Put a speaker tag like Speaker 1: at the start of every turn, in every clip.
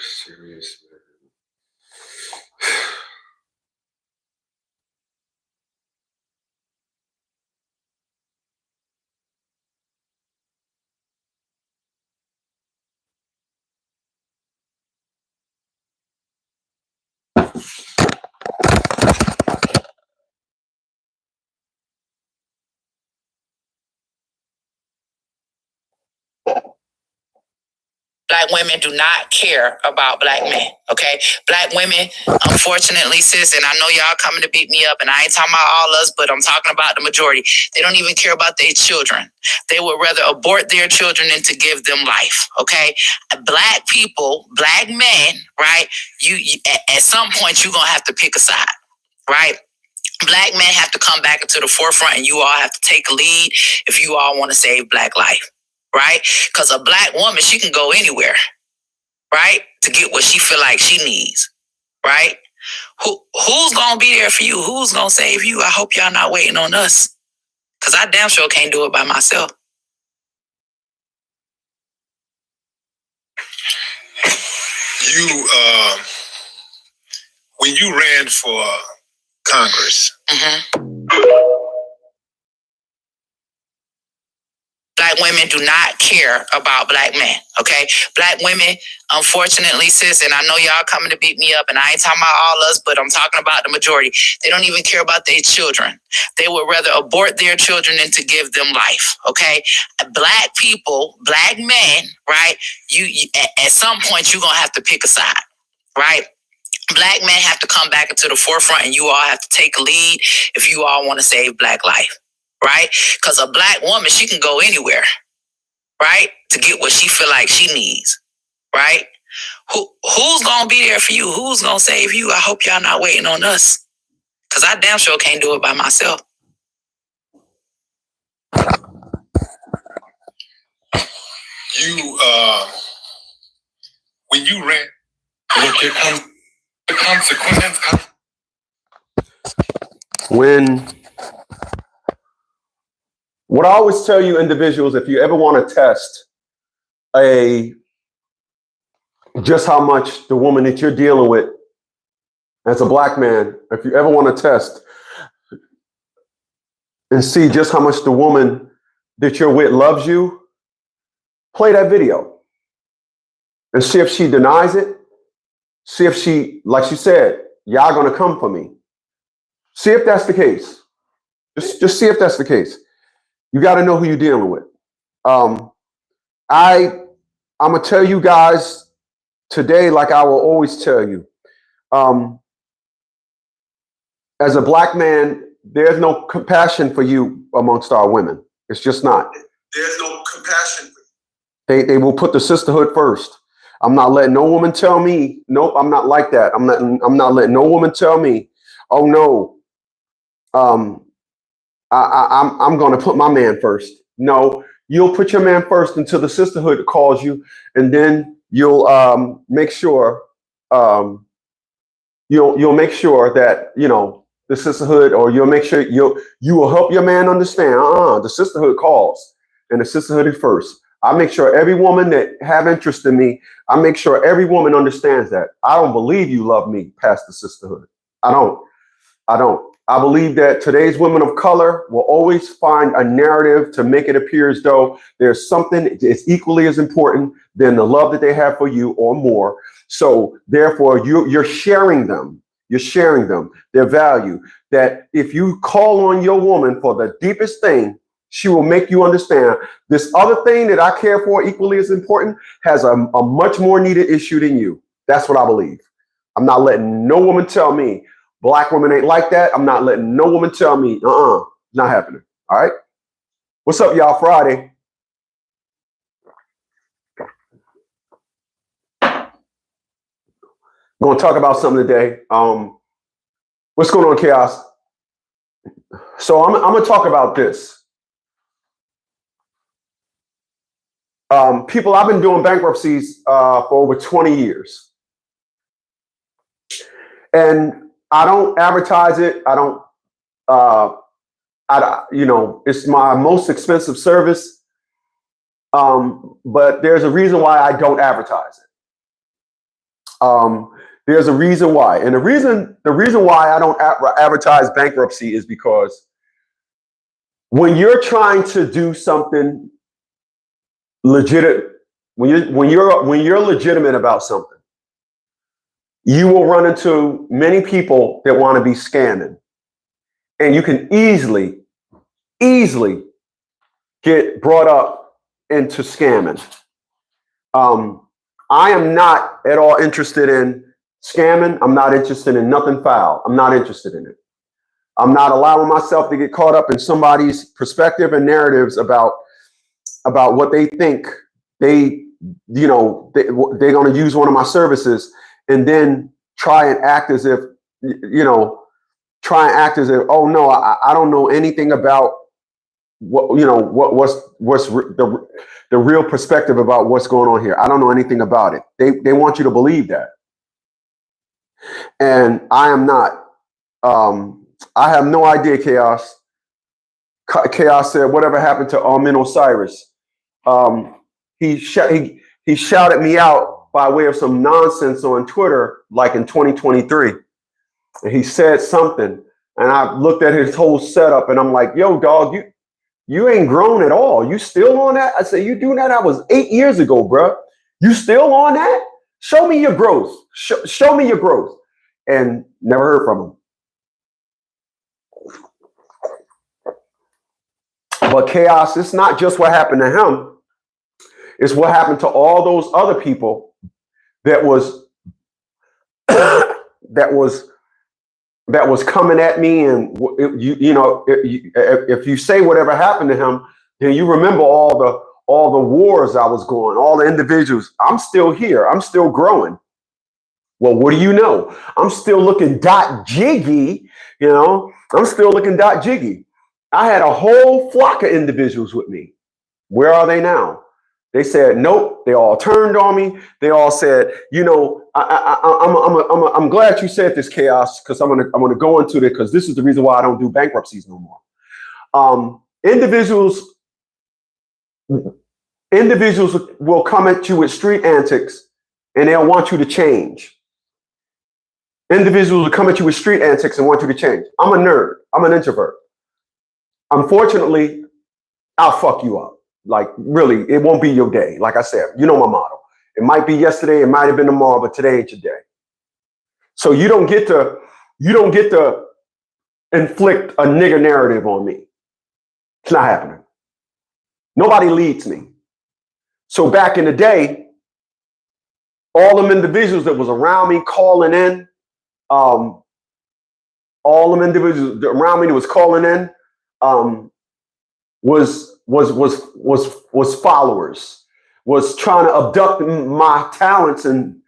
Speaker 1: Serious, man.
Speaker 2: Black women do not care about black men, okay? Black women, unfortunately, sis, and I know y'all coming to beat me up, and I ain't talking about all us, but I'm talking about the majority. They don't even care about their children. They would rather abort their children than to give them life, okay? Black people, black men, right? You at some point, you're going to have to pick a side, right? Black men have to come back into the forefront, and you all have to take a lead if you all want to save black life. Right? Because a black woman, she can go anywhere, right? To get what she feel like she needs, right? Who's going to be there for you? Who's going to save you? I hope y'all not waiting on us. Because I damn sure can't do it by myself.
Speaker 3: When you ran for Congress,
Speaker 2: Black women do not care about black men, okay? Black women, unfortunately, sis, and I know y'all coming to beat me up, and I ain't talking about all us, but I'm talking about the majority. They don't even care about their children. They would rather abort their children than to give them life, okay? Black people, black men, right? You at some point, you're going to have to pick a side, right? Black men have to come back into the forefront, and you all have to take a lead if you all want to save black life. Right? Because a black woman, she can go anywhere, right? To get what she feel like she needs, right? Who's going to be there for you? Who's going to save you? I hope y'all not waiting on us. Because I damn sure can't do it by myself.
Speaker 3: When you ran, look, here comes the consequence.
Speaker 1: What I always tell you individuals, if you ever want to test just how much the woman that you're dealing with as a black man, if you ever want to test and see just how much the woman that you're with loves you, play that video and see if she denies it. See if she, like she said, y'all gonna come for me. See if that's the case. Just see if that's the case. You got to know who you're dealing with. I'm gonna tell you guys today, like I will always tell you. As a black man, there's no compassion for you amongst our women. It's just not.
Speaker 3: There's no compassion for
Speaker 1: you. They will put the sisterhood first. I'm not letting no woman tell me, nope, I'm not like that. I'm not letting no woman tell me, oh no, I'm going to put my man first. No, you'll put your man first until the sisterhood calls you, and then you'll make sure you'll make sure that the sisterhood, or you'll make sure you will help your man understand. The sisterhood calls, and the sisterhood is first. I make sure every woman that have interest in me, I make sure every woman understands that. I don't believe you love me past the sisterhood. I don't. I believe that today's women of color will always find a narrative to make it appear as though there's something that's equally as important than the love that they have for you or more. So therefore, you're sharing them. You're sharing them, their value. That if you call on your woman for the deepest thing, she will make you understand this other thing that I care for equally as important has a much more needed issue than you. That's what I believe. I'm not letting no woman tell me black women ain't like that. I'm not letting no woman tell me, not happening. All right. What's up, y'all? Friday. Going to talk about something today. What's going on, Chaos? So I'm going to talk about this. People, I've been doing bankruptcies for over 20 years. And I don't advertise it. I don't, it's my most expensive service. But there's a reason why I don't advertise it. There's a reason why. And the reason why I don't advertise bankruptcy is because when you're trying to do something legit, when you're legitimate about something, you will run into many people that want to be scamming. And you can easily get brought up into scamming. I am not at all interested in scamming. I'm not interested in nothing foul. I'm not interested in it. I'm not allowing myself to get caught up in somebody's perspective and narratives about what they think they're going to use one of my services and then try and act as if, oh no, I don't know anything about what's the real perspective about what's going on here. I don't know anything about it. They want you to believe that. And I am not. I have no idea, Chaos. Chaos said, whatever happened to Amin Osiris? He shouted me out by way of some nonsense on Twitter, like in 2023. And he said something, and I looked at his whole setup, and I'm like, yo, dog, you ain't grown at all. You still on that? I said, you doing that? That was 8 years ago, bro. You still on that? Show me your growth. Show me your growth. And never heard from him. But Chaos, it's not just what happened to him. It's what happened to all those other people that was coming at me. And if you say whatever happened to him, then you remember all the wars I was going, all the individuals. I'm still here. I'm still growing. Well, what do you know? I'm still looking .jiggy. I'm still looking .jiggy. I had a whole flock of individuals with me. Where are they now? They said, nope. They all turned on me. They all said, I'm glad you said this, Chaos, because I'm gonna go into it, because this is the reason why I don't do bankruptcies no more. Individuals will come at you with street antics, and they'll want you to change. Individuals will come at you with street antics and want you to change. I'm a nerd. I'm an introvert. Unfortunately, I'll fuck you up. Like, really, it won't be your day. Like I said, you know my motto. It might be yesterday, it might have been tomorrow, but today ain't your day. So you don't get to inflict a nigger narrative on me. It's not happening. Nobody leads me. So back in the day, all them individuals that was around me calling in, all them individuals around me that was calling in, was followers, was trying to abduct my talents and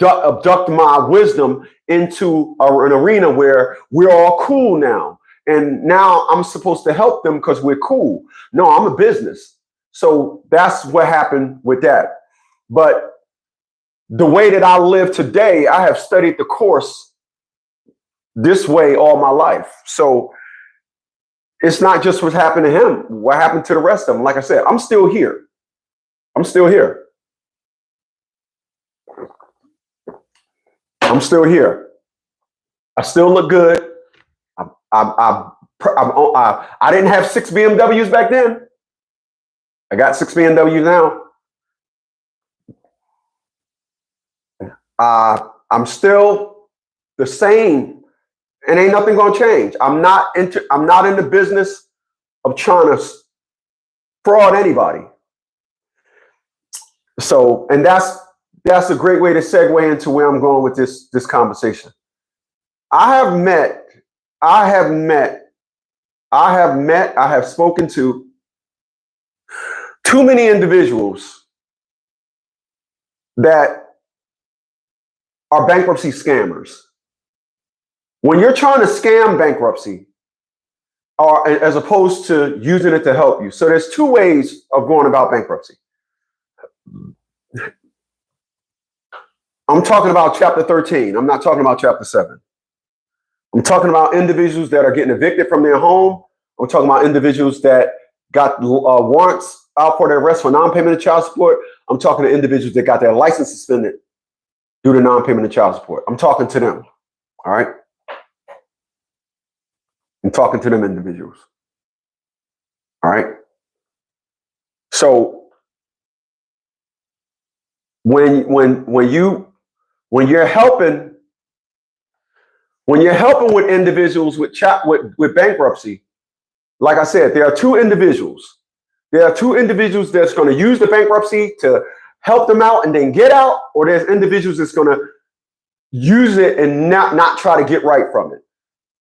Speaker 1: abduct my wisdom into an arena where we're all cool now. And now I'm supposed to help them because we're cool. No, I'm a business. So that's what happened with that. But the way that I live today, I have studied the course this way all my life. So it's not just what happened to him. What happened to the rest of them? Like I said, I'm still here. I'm still here. I'm still here. I still look good. I didn't have 6 BMWs back then. I got 6 BMWs now. I'm still the same. And ain't nothing gonna change. I'm not in the business of trying to fraud anybody. So, and that's a great way to segue into where I'm going with this conversation. I have spoken to too many individuals that are bankruptcy scammers. When you're trying to scam bankruptcy, or as opposed to using it to help you. So there's 2 ways of going about bankruptcy. I'm talking about chapter 13. I'm not talking about chapter 7. I'm talking about individuals that are getting evicted from their home. I'm talking about individuals that got warrants out for their arrest for non-payment of child support. I'm talking to individuals that got their license suspended due to non-payment of child support. I'm talking to them. All right. I'm talking to them individuals. All right. So when you're helping with individuals with bankruptcy, like I said, there are two individuals. There are two individuals that's going to use the bankruptcy to help them out and then get out, or there's individuals that's going to use it and not try to get right from it.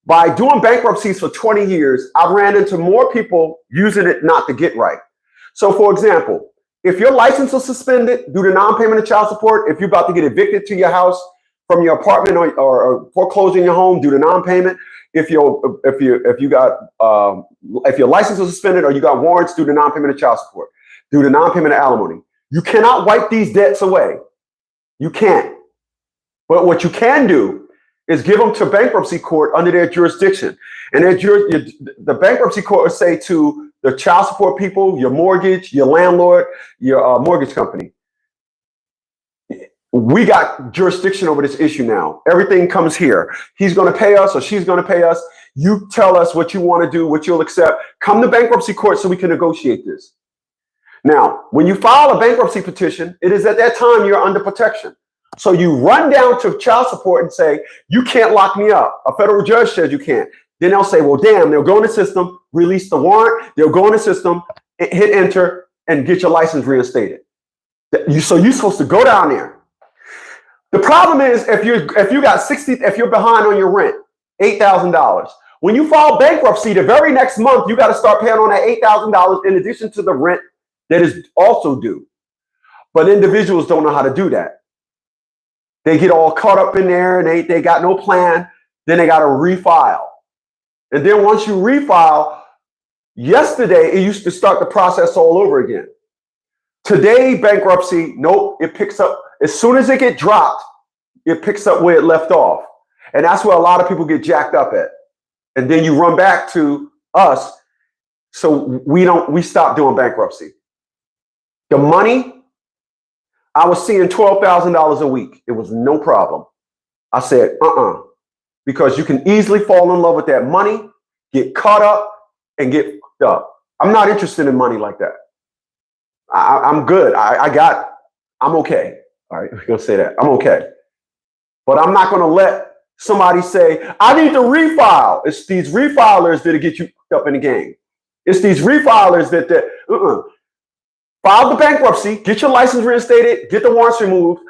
Speaker 1: By doing bankruptcies for 20 years, I've ran into more people using it not to get right. So for example, if your license is suspended due to non-payment of child support, if you're about to get evicted to your house from your apartment or foreclosing your home due to non-payment, if your license is suspended or you got warrants due to non-payment of child support, due to non-payment of alimony, you cannot wipe these debts away. You can't. But what you can do is give them to bankruptcy court under their jurisdiction. And the bankruptcy court will say to the child support people, your mortgage, your landlord, your mortgage company, we got jurisdiction over this issue now. Everything comes here. He's going to pay us or she's going to pay us. You tell us what you want to do, what you'll accept. Come to bankruptcy court so we can negotiate this. Now, when you file a bankruptcy petition, it is at that time you're under protection. So you run down to child support and say, you can't lock me up. A federal judge says you can't. Then they'll say, well, damn, they'll go in the system, release the warrant. They'll go in the system, hit enter, and get your license reinstated. So you're supposed to go down there. The problem is if you're behind on your rent, $8,000. When you file bankruptcy, the very next month, you got to start paying on that $8,000 in addition to the rent that is also due. But individuals don't know how to do that. They get all caught up in there and they got no plan. Then they got to refile. And then once you refile, yesterday it used to start the process all over again. Today, bankruptcy, nope, it picks up. As soon as it get dropped, it picks up where it left off. And that's where a lot of people get jacked up at. And then you run back to us. So we stop doing bankruptcy. The money, I was seeing $12,000 a week. It was no problem. I said, because you can easily fall in love with that money, get caught up, and get fucked up. I'm not interested in money like that. I'm good. I'm okay. All right, we're going to say that. I'm okay. But I'm not going to let somebody say, I need to refile. It's these refilers that'll get you fucked up in the game. It's these refilers that file the bankruptcy, get your license reinstated, get the warrants removed,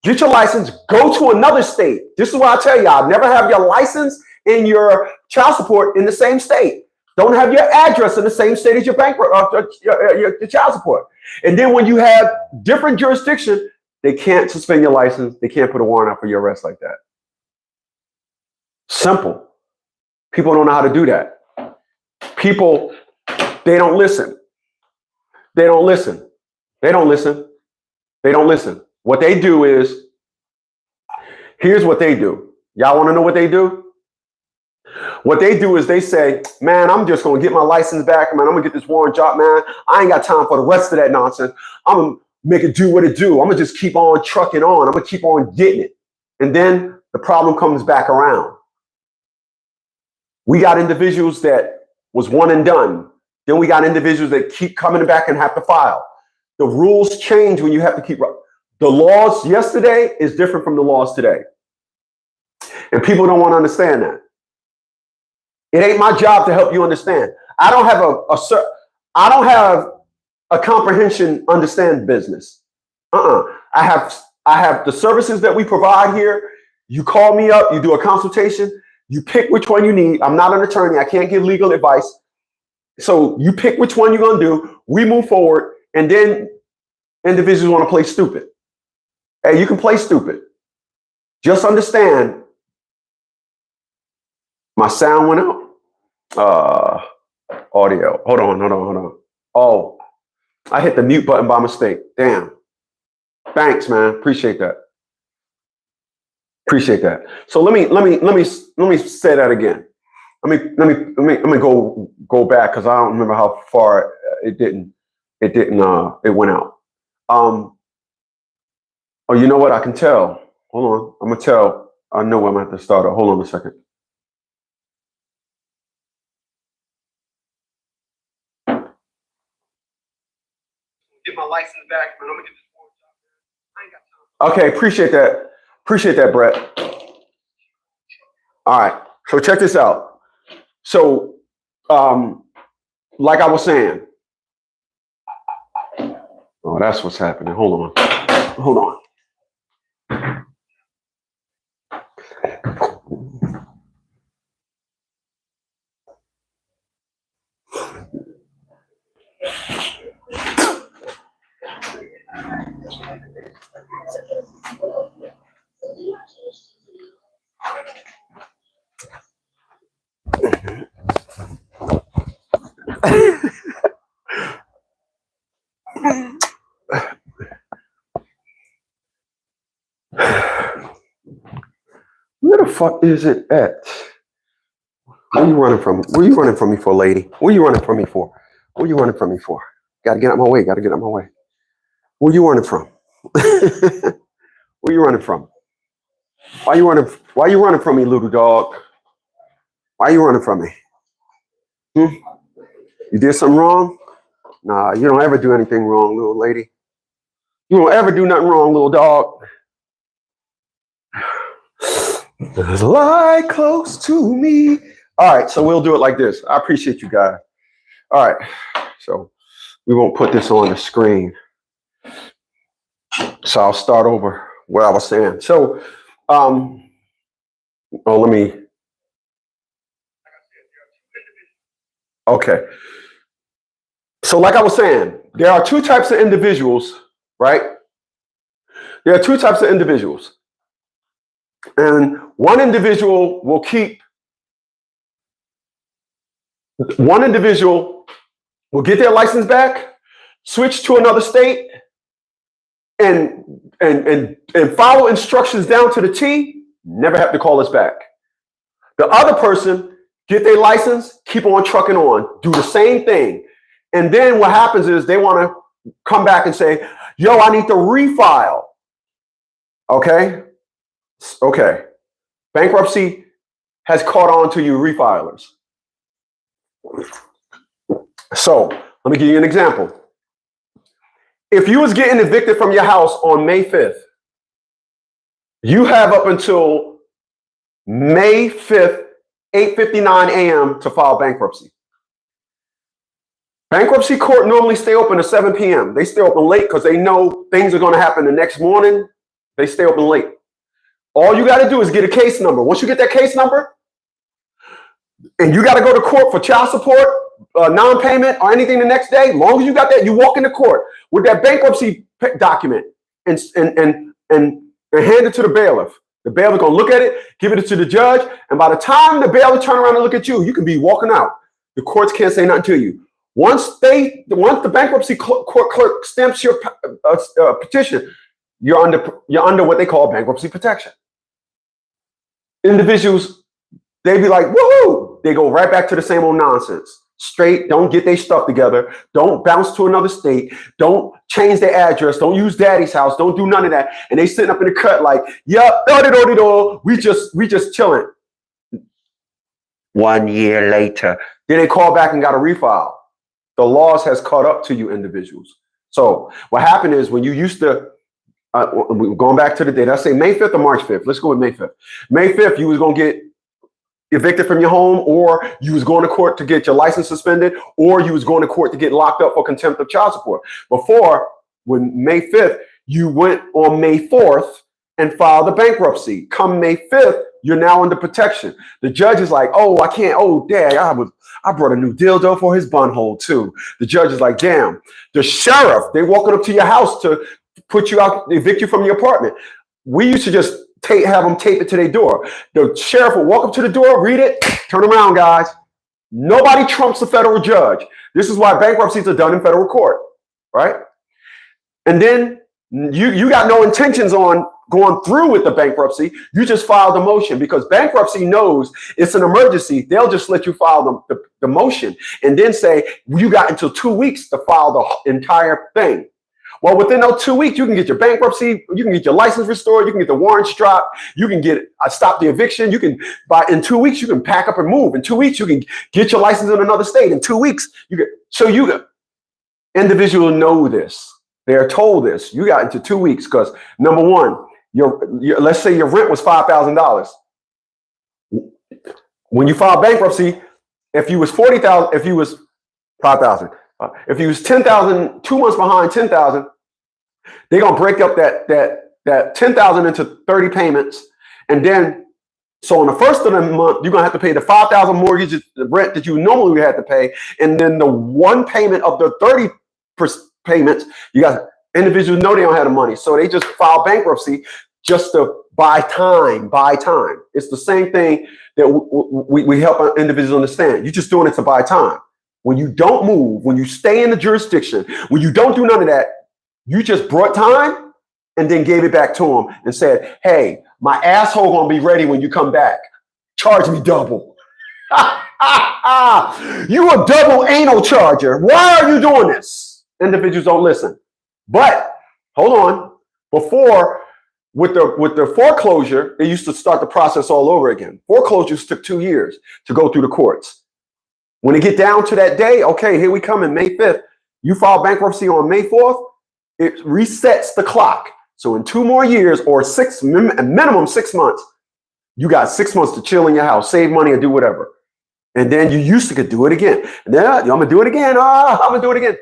Speaker 1: get your license, go to another state. This is what I tell y'all. Never have your license and your child support in the same state. Don't have your address in the same state as your your child support. And then when you have different jurisdiction, they can't suspend your license. They can't put a warrant out for your arrest like that. Simple. People don't know how to do that. People, they don't listen. They don't listen. They don't listen. They don't listen. What they do is, here's what they do. Y'all want to know what they do? What they do is they say, man, I'm just going to get my license back. Man, I'm going to get this warrant dropped, man. I ain't got time for the rest of that nonsense. I'm going to make it do what it do. I'm going to just keep on trucking on. I'm going to keep on getting it. And then the problem comes back around. We got individuals that was one and done. Then we got individuals that keep coming back and have to file. The rules change when you have to keep. The laws yesterday is different from the laws today. And people don't want to understand that. It ain't my job to help you understand. I don't have a comprehension understand business. I have the services that we provide here. You call me up, you do a consultation, you pick which one you need. I'm not an attorney. I can't give legal advice. So you pick which one you're going to do. We move forward. And then individuals want to play stupid. Hey, you can play stupid. Just understand. My sound went out. Audio. Hold on. Oh, I hit the mute button by mistake. Damn. Thanks, man. Appreciate that. So let me say that again. Let me go back because I don't remember how far it went out. Oh, you know what? I can tell. Hold on. I'm going to tell. I know I'm going to have to start it. Hold on a second. Get my license back, man. I'm going to get this one job. I ain't got time. Okay, appreciate that. Appreciate that, Brett. All right. So check this out. So, like I was saying. Oh, that's what's happening. Hold on. Hold on. Where the fuck is it at? Where you running from? Where you running from me for, lady? Where you running from me for? Where you running from me for? Gotta get out my way. Gotta get out my way. Where you running from? Where you running from? Why you running? Why you running from me, little dog? Why you running from me? You did something wrong? Nah, you don't ever do anything wrong, little lady. You don't ever do nothing wrong, little dog. Lie close to me. All right, so we'll do it like this. I appreciate you guys. All right, so we won't put this on the screen. So I'll start over what I was saying. So, let me. Okay. So like I was saying, there are two types of individuals, right? There are two types of individuals. And one individual will get their license back, switch to another state, and follow instructions down to the T, never have to call us back. The other person get their license, keep on trucking on, do the same thing. And then what happens is they want to come back and say, yo, I need to refile. Okay? Okay. Bankruptcy has caught on to you refilers. So let me give you an example. If you was getting evicted from your house on May 5th, you have up until May 5th, 8:59 a.m. to file bankruptcy. Bankruptcy court normally stay open at 7 p.m. They stay open late because they know things are going to happen the next morning. They stay open late. All you got to do is get a case number. Once you get that case number, and you got to go to court for child support, non-payment, or anything the next day, as long as you got that, you walk into court with that bankruptcy document and hand it to the bailiff. The bailiff going to look at it, give it to the judge, and by the time the bailiff turn around and look at you, you can be walking out. The courts can't say nothing to you. Once the bankruptcy court clerk stamps your petition, you're under what they call bankruptcy protection. Individuals, they be like, woohoo! They go right back to the same old nonsense. Straight, don't get their stuff together. Don't bounce to another state. Don't change their address. Don't use daddy's house. Don't do none of that. And they sitting up in the cut like, yup, we just chilling. 1 year later, then they call back and got a refile. The laws has caught up to you individuals. So what happened is when you used to, going back to the date, I say May 5th or March 5th. Let's go with May 5th. May 5th, you was going to get evicted from your home, or you was going to court to get your license suspended, or you was going to court to get locked up for contempt of child support. Before, when May 5th, you went on May 4th and filed a bankruptcy. Come May 5th, you're now under protection. The judge is like, oh, I can't. Oh, dang, I brought a new dildo for his bunhole too. The judge is like, damn. The sheriff, they walking up to your house to put you out, evict you from your apartment. We used to just have them tape it to their door. The sheriff will walk up to the door, read it, turn around, guys. Nobody trumps the federal judge. This is why bankruptcies are done in federal court, right? And then you got no intentions on going through with the bankruptcy. You just filed a motion because bankruptcy knows it's an emergency. They'll just let you file the motion and then say you got until 2 weeks to file the entire thing. Well, within those 2 weeks, you can get your bankruptcy, you can get your license restored, you can get the warrants dropped, you can get stop the eviction. You can in 2 weeks you can pack up and move. In 2 weeks you can get your license in another state. In 2 weeks individuals know this. They are told this. You got into 2 weeks because number one, your let's say your rent was $5,000. When you file bankruptcy, if you was 40,000, if you was 5,000, if you was 10,000, 2 months behind 10,000, they're gonna break up that 10,000 into 30 payments, and then so on the first of the month you're gonna have to pay the 5,000 mortgage, the rent that you normally would have to pay, and then the one payment of the 30 payments. You got individuals know they don't have the money, so they just file bankruptcy just to buy time. It's the same thing that we help individuals understand. You're just doing it to buy time. When you don't move, when you stay in the jurisdiction, when you don't do none of that, you just brought time and then gave it back to them and said, hey, my asshole gonna be ready when you come back. Charge me double. You a double anal charger. Why are you doing this? Individuals don't listen. But hold on. Before, with the foreclosure, they used to start the process all over again. Foreclosures took 2 years to go through the courts. When it get down to that day, okay, here we come in May 5th. You file bankruptcy on May 4th, it resets the clock. So in 2 more years or minimum 6 months, you got 6 months to chill in your house, save money, or do whatever. And then you used to could do it again. And then I'm gonna do it again. I'm gonna do it again.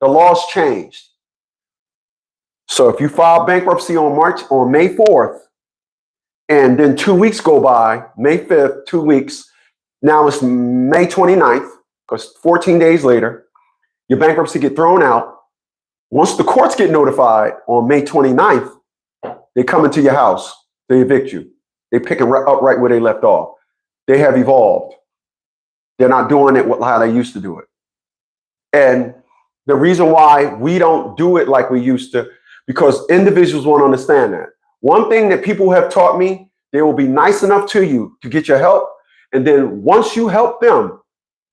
Speaker 1: The laws changed. So if you file bankruptcy on May 4th, and then 2 weeks go by, May 5th, 2 weeks, now it's May 29th, because 14 days later, your bankruptcy get thrown out. Once the courts get notified on May 29th, they come into your house, they evict you. They pick it up right where they left off. They have evolved. They're not doing it how they used to do it. And the reason why we don't do it like we used to, because individuals won't understand that. One thing that people have taught me, they will be nice enough to you to get your help. And then once you help them,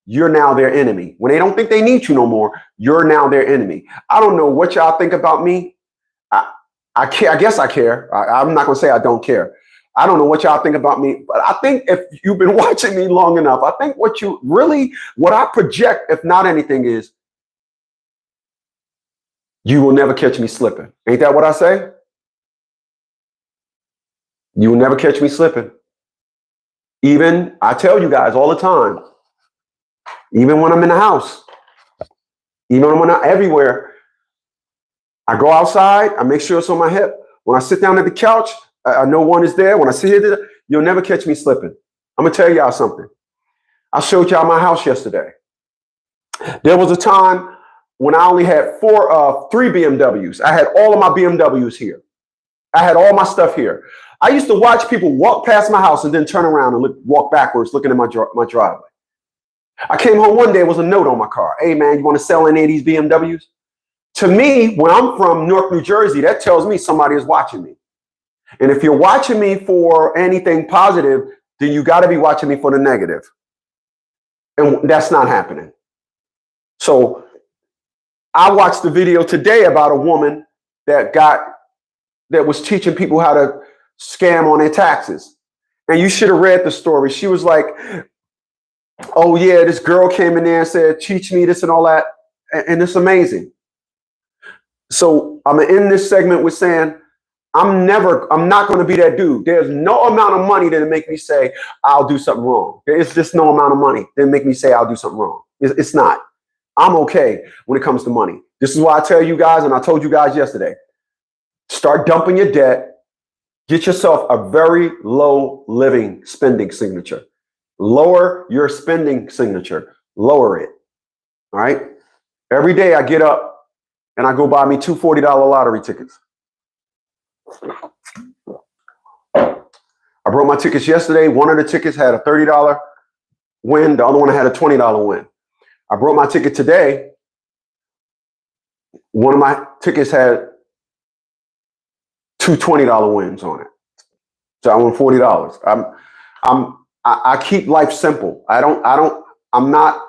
Speaker 1: you're now their enemy. When they don't think they need you no more, you're now their enemy. I don't know what y'all think about me. I care. I guess I care. I'm not going to say I don't care. I don't know what y'all think about me, but I think if you've been watching me long enough, I think what I project, if not anything, is you will never catch me slipping. Ain't that what I say? You will never catch me slipping. Even, I tell you guys all the time, even when I'm in the house, even when I'm everywhere, I go outside, I make sure it's on my hip. When I sit down at the couch, I know one is there. When I sit here, you'll never catch me slipping. I'm going to tell y'all something. I showed y'all my house yesterday. There was a time when I only had 3 BMWs. I had all of my BMWs here. I had all my stuff here. I used to watch people walk past my house and then turn around and walk backwards looking at my driveway. I came home one day, there was a note on my car. Hey, man, you want to sell any of these BMWs? To me, when I'm from Newark, New Jersey, that tells me somebody is watching me. And if you're watching me for anything positive, then you got to be watching me for the negative. And that's not happening. So I watched the video today about a woman that was teaching people how to scam on their taxes. And you should have read the story. She was like, oh yeah, this girl came in there and said, teach me this and all that. And it's amazing. So I'm gonna end this segment with saying, I'm not going to be that dude. There's no amount of money that make me say I'll do something wrong. There's just no amount of money that make me say I'll do something wrong. It's not. I'm okay when it comes to money. This is why I tell you guys, and I told you guys yesterday, start dumping your debt. Get yourself a very low spending signature. Lower your spending signature. Lower it. All right. Every day I get up and I go buy me 2 $40 lottery tickets. I brought my tickets yesterday. One of the tickets had a $30 win. The other one had a $20 win. I brought my ticket today. One of my tickets had 2 $20 wins on it. So I won $40. I keep life simple. I'm not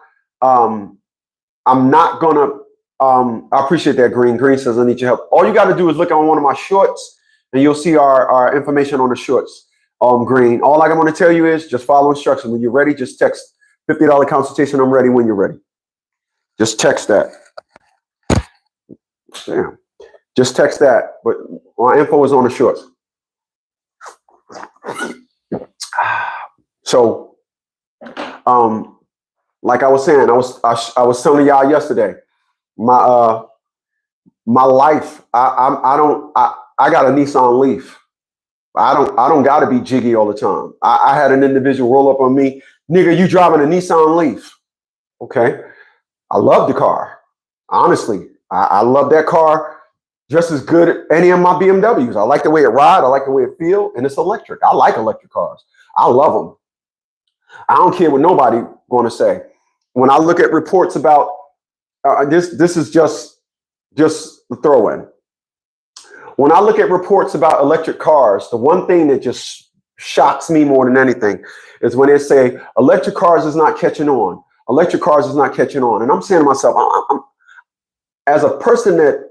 Speaker 1: gonna I appreciate that, Green. Green says, I need your help. All you got to do is look on one of my shorts, and you'll see our information on the shorts. Green. All I'm going to tell you is just follow instructions. When you're ready, just text $50 consultation. I'm ready when you're ready. Just text that. Damn. Just text that. But my info is on the shorts. So, like I was saying, I was telling y'all yesterday, my life. I got a Nissan Leaf. I don't got to be jiggy all the time. I had an individual roll up on me, nigga, you driving a Nissan Leaf. Okay. I love the car. Honestly, I love that car just as good as any of my BMWs. I like the way it rides. I like the way it feels, and it's electric. I like electric cars. I love them. I don't care what nobody going to say. When I look at reports about this is just the throw-in. When I look at reports about electric cars, the one thing that just shocks me more than anything is when they say electric cars is not catching on. Electric cars is not catching on. And I'm saying to myself, I'm as a person that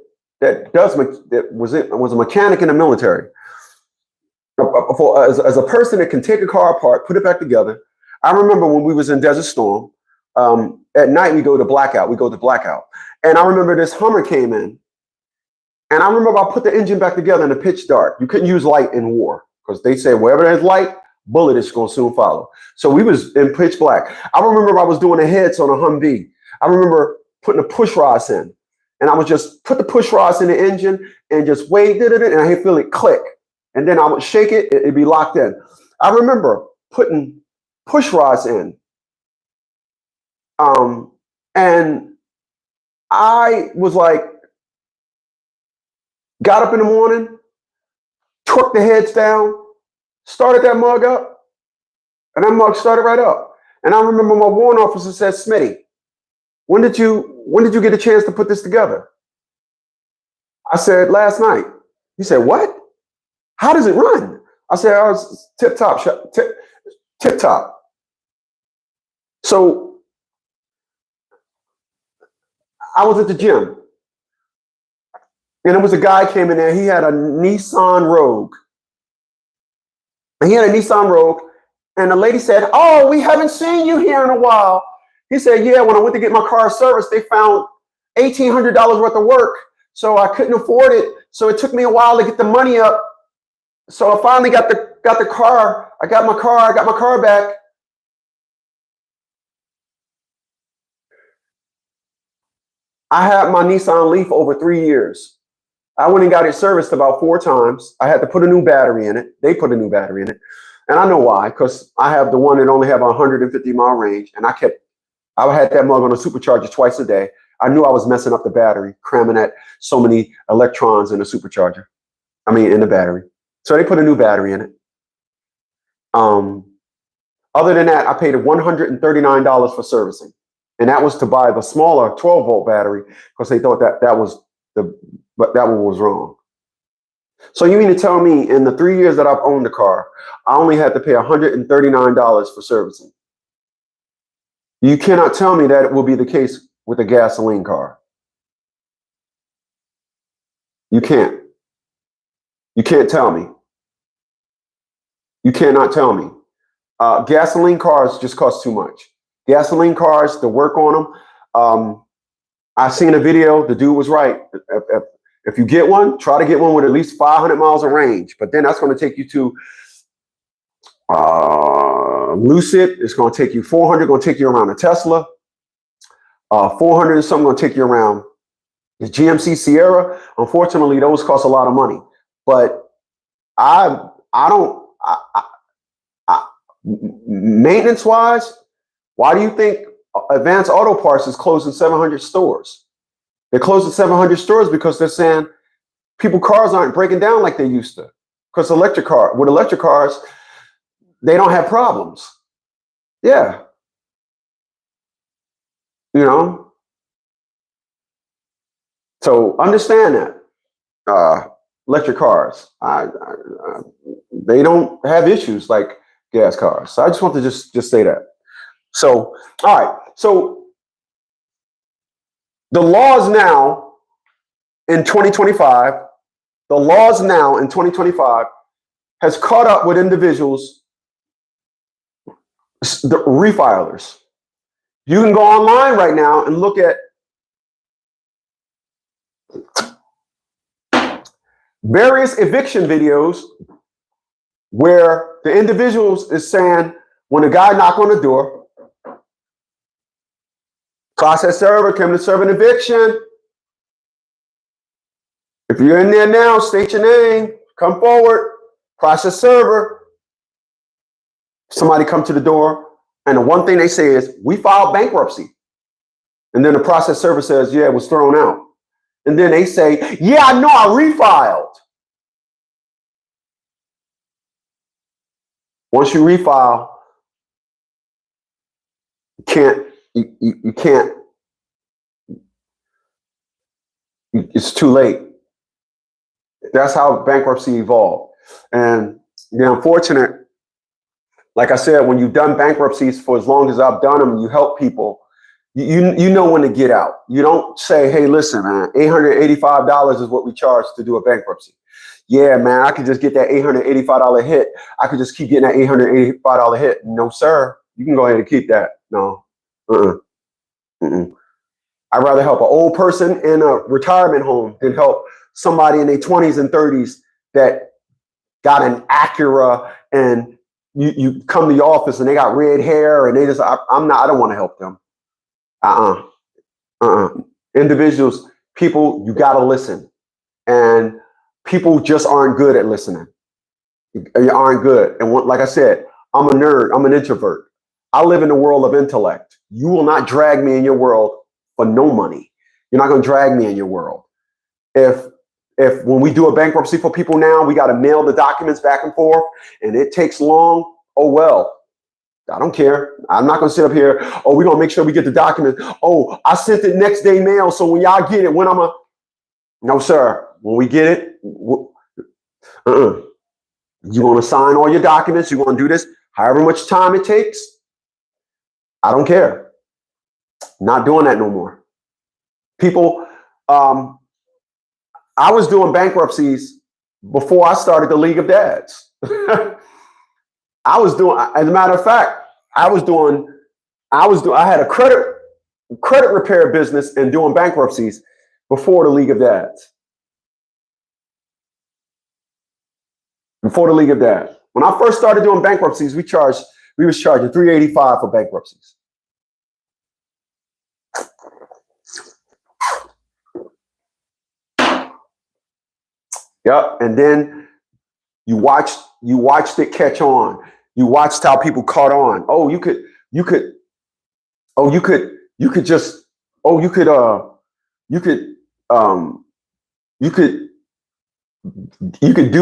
Speaker 1: was a mechanic in the military, as a person that can take a car apart, put it back together. I remember when we was in Desert Storm, at night we go to blackout. And I remember this Hummer came in. And I remember I put the engine back together in the pitch dark. You couldn't use light in war because they say wherever there's light, bullet is going to soon follow. So we was in pitch black. I remember I was doing the heads on a Humvee. I remember putting the push rods in. And I would just put the push rods in the engine and just wait, and I feel it click. And then I would shake it, it'd be locked in. I remember putting push rods in. And I was like, got up in the morning, took the heads down, started that mug up, and that mug started right up. And I remember my warrant officer said, Smitty, when did you get a chance to put this together? I said, last night. He said, what? How does it run? I said, I was tip top. So I was at the gym. And there was a guy came in there. He had a Nissan Rogue. And And the lady said, oh, we haven't seen you here in a while. He said, yeah, when I went to get my car serviced, they found $1,800 worth of work. So I couldn't afford it. So it took me a while to get the money up. So I finally got the car. I got my car back. I had my Nissan Leaf over 3 years. I went and got it serviced about 4 times. I had to put a new battery in it. They put a new battery in it. And I know why, because I have the one that only have a 150-mile range. And I had that mug on a supercharger twice a day. I knew I was messing up the battery, cramming that so many electrons in the supercharger. In the battery. So they put a new battery in it. Other than that, I paid $139 for servicing. And that was to buy the smaller 12-volt battery because they thought that one was wrong. So you mean to tell me in the 3 years that I've owned the car, I only had to pay $139 for servicing? You cannot tell me that it will be the case with a gasoline car. You can't. You can't tell me. You cannot tell me. Gasoline cars just cost too much. Gasoline cars, the work on them. I seen a video. The dude was right. If you get one, try to get one with at least 500 miles of range. But then that's going to take you to Lucid. It's going to take you 400. Going to take you around a Tesla. 400 and something going to take you around the GMC Sierra. Unfortunately, those cost a lot of money. But maintenance wise, why do you think Advanced Auto Parts is closing 700 stores? They're closing 700 stores because they're saying cars aren't breaking down like they used to. Because electric cars, they don't have problems. Yeah. So understand that. Electric cars, they don't have issues like gas cars. So I just want to just say that. So, all right. So The laws now in 2025, the laws now in 2025 has caught up with individuals, the refilers. You can go online right now and look at various eviction videos where the individuals is saying, when a guy knock on the door, process server, come to serve an eviction. If you're in there now, state your name, come forward, process server. Somebody come to the door, and the one thing they say is, we filed bankruptcy. And then the process server says, yeah, it was thrown out. And then they say, yeah, I know, I refiled. Once you refile, you can't, it's too late. That's how bankruptcy evolved. And the unfortunate, like I said, when you've done bankruptcies for as long as I've done them, you help people, you know when to get out. You don't say, hey, listen, man, $885 is what we charge to do a bankruptcy. Yeah, man, I could just get that $885 hit. I could just keep getting that $885 hit. No, sir. You can go ahead and keep that. No. I'd rather help an old person in a retirement home than help somebody in their 20s and 30s that got an Acura, and you come to the office and they got red hair and they just, I don't want to help them. Individuals, people, you got to listen. And people just aren't good at listening. You aren't good. And like I said, I'm a nerd. I'm an introvert. I live in the world of intellect. You will not drag me in your world for no money. You're not going to drag me in your world. If when we do a bankruptcy for people now, we got to mail the documents back and forth and it takes long, oh well. I don't care. I'm not going to sit up here. Oh, we're going to make sure we get the documents. Oh, I sent it next day mail. So when y'all get it, no, sir. When we get it, you want to sign all your documents. You want to do this, however much time it takes. I don't care. Not doing that no more. People, I was doing bankruptcies before I started the League of Dads. I was doing, as a matter of fact, I had a credit repair business and doing bankruptcies before the League of Dads. Before the League of Dads. When I first started doing bankruptcies, we was charging $385 for bankruptcies. Yep. And then you watched it catch on. You watched how people caught on. Oh, you could do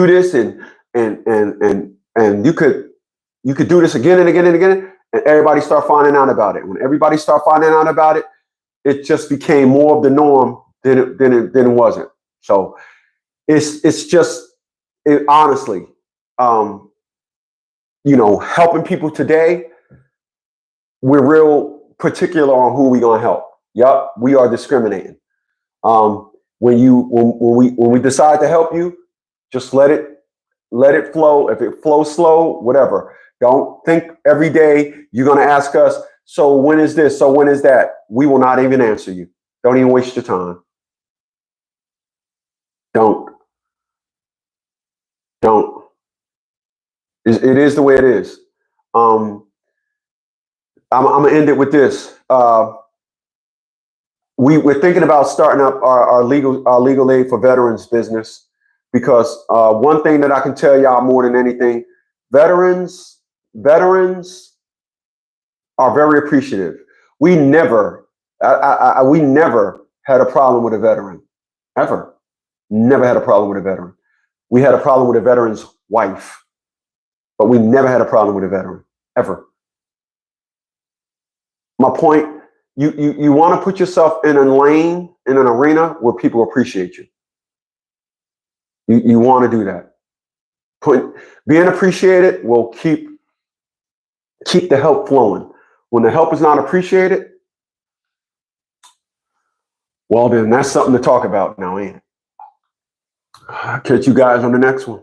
Speaker 1: this and you could do this again and again and again, and everybody start finding out about it. When everybody start finding out about it, it just became more of the norm than it wasn't. So it's just honestly, helping people today, we're real particular on who we're gonna help. Yep, we are discriminating. When we decide to help you, just let it flow. If it flows slow, whatever. Don't think every day you're gonna ask us, so when is this? So when is that? We will not even answer you. Don't even waste your time. Don't. It is the way it is. I'm gonna end it with this. We're thinking about starting up our legal aid for veterans business, because one thing that I can tell y'all more than anything, veterans are very appreciative. We never had a problem with a veteran, ever. Never had a problem with a veteran. We had a problem with a veteran's wife, but we never had a problem with a veteran, ever. My point, you want to put yourself in a lane, in an arena where people appreciate you. You want to do that. Being appreciated will keep the help flowing. When the help is not appreciated, Well, then that's something to talk about now, ain't it? I'll catch you guys on the next one.